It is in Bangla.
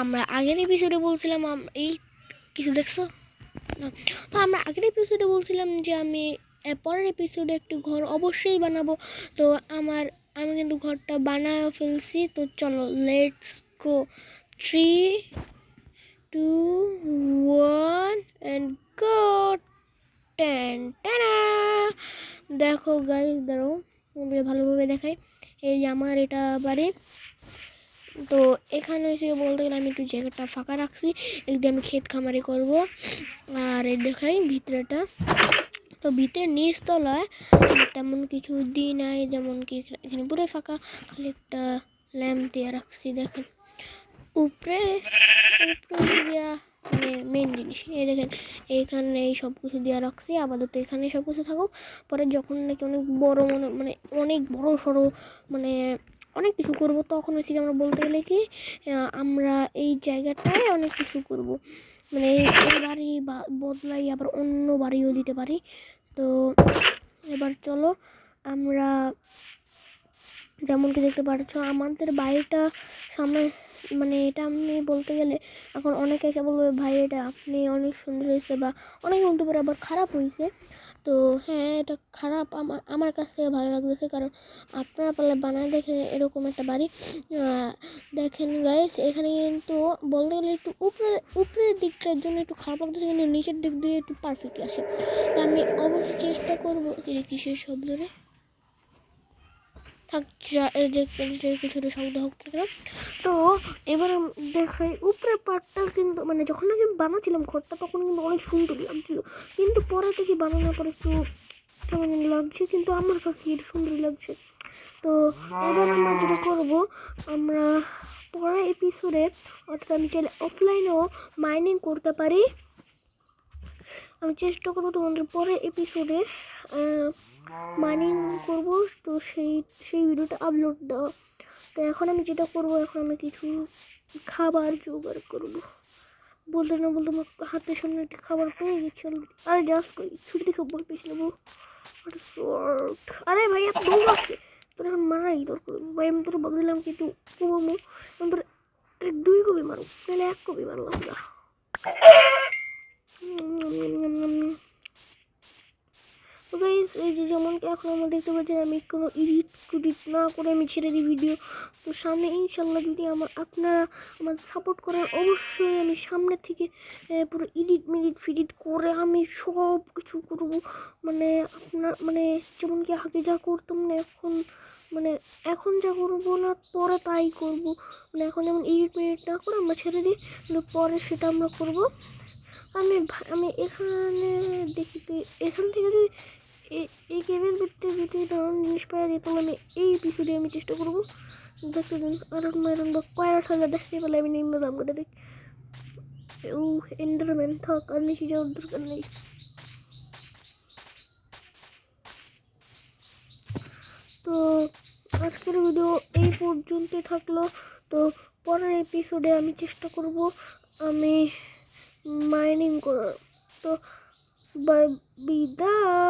আমরা আগের এপিসোডে বলছিলাম এই কিছু দেখছো না? তো আমরা আগের এপিসোডে বলছিলাম যে আমি পরের এপিসোডে একটু ঘর অবশ্যই বানাবো। তো আমি কিন্তু ঘরটা বানায় ফেলছি। তো চলো লেটস গো। 3, 2, 1 and go. দেখো গাইস, দাঁড়াও ভালোভাবে দেখাই। এই যে আমার এটা বাড়ি। তো এখানে এসে বলতে গেলে আমি একটু জায়গাটা ফাঁকা রাখছি, এদিকে আমি ক্ষেত খামারি করব। আর এই দেখাই ভিতরেটা, তো ভিতরে নিচতলায় তেমন কিছু দিই নাই, যেমন কি এখানে পুরো ফাঁকা, খালি একটা ল্যাম্প দিয়ে রাখছি। দেখেন উপরে দিয়া মানে মেন জিনিস এই দেখেন এইখানে এই সব কিছু দেওয়া রাখছি। আপাতত এখানে সব কিছু থাকুক, পরে যখন নাকি অনেক বড় মানে অনেক বড় সড়ো মানে অনেক কিছু করব, তখন হচ্ছে আমরা বলতে গেলে কি আমরা এই জায়গাটায় অনেক কিছু করব, মানে এই বাড়ি বদলাই আবার অন্য বাড়িও দিতে পারি। তো এবার চলো আমরা, যেমন কি দেখতে পাচ্ছ আমাদের বাড়িটা সামনে, মানে এটা আমি বলতে গেলে এখন অনেকে এসে বলবে ভাই এটা আপনি অনেক সুন্দর হয়েছে, বা অনেকে বলতে পারে আবার খারাপ হয়েছে। তো হ্যাঁ, এটা খারাপ আমার কাছে ভালো লাগতেছে, কারণ আপনারা পারলে বানায় দেখেন এরকম একটা বাড়ি। দেখেন গাইস, এখানে কিন্তু বলতে গেলে একটু উপরের দিকটার জন্য একটু খারাপ লাগতেছে, কিন্তু নিচের দিক দিয়ে একটু পারফেক্ট আসে। তো আমি অবশ্যই চেষ্টা করবো। কিসের শব্দ রে কিছুটা শব্দ হোক না। তো এবার দেখাই উপরের পার্টটা, কিন্তু মানে যখন আগে বানাচ্ছিলাম ঘরটা তখন কিন্তু অনেক সুন্দর লাগছিল, কিন্তু পরে থেকে বানানোর পর একটু কেমন লাগছে, কিন্তু আমার কাছে এটা সুন্দর লাগছে। তো এবার আমরা যেটা করবো, আমরা পরের এপিসোডে অর্থাৎ আমি চাইলে অফলাইনেও মাইনিং করতে পারি। আমি চেষ্টা করবো তোমাদের পরের এপিসোডে মাইনিং করব, তো সেই ভিডিওটা আপলোড দেওয়া। তো এখন আমি যেটা করবো, এখন আমি কিছু খাবার জোগাড় করবো। বলতে না বলতে আমার হাতের সামনে একটি খাবার পেয়ে গেছি অলরেডি। আরে জাস্ট কই ছুটি দেখে ভয় পেয়েছিলাম। আরে ভাই এত দৌড় আসছে, তোর এখন মারাই দরকার ভাই। আমি তোর বলছিলাম কি একটু কমামো, তোর 2 কপি মারো, তাহলে 1 কপি মারলাম না। এই যে যেমন কি এখন আমরা দেখতে পাচ্ছি আমি কোনো এডিট না করে আমি ছেড়ে দিই ভিডিও। তো সামনে ইনশাল্লাহ যদি আপনারা আমার সাপোর্ট করেন, অবশ্যই আমি সামনে থেকে পুরো ফিডিট করে আমি সব কিছু করবো। মানে আপনার মানে যেমন কি আগে যা করতাম না, এখন যা করবো না পরে তাই করবো। মানে এখন যেমন এডিট না করে আমরা ছেড়ে দিই, কিন্তু পরে সেটা আমরা করবো। আমি এখানে দেখি, এখান থেকে যদি এই গেমের ভিতরে যদি নানান জিনিস পাওয়া যায়, তাহলে আমি এই এপিসোডে আমি চেষ্টা করবো দেখতে দিন। আর কয়েক ঠান্ডা দেখতে পেলে আমি নিম্ন দাম করে দিই। ও এন্ডারম্যান থাক, আর নিচে যাওয়ার দরকার নেই। তো আজকের ভিডিও এই পর্যন্তই থাকলো। তো পরের এপিসোডে আমি চেষ্টা করব আমি মাইনিং করার। তো বিদায়।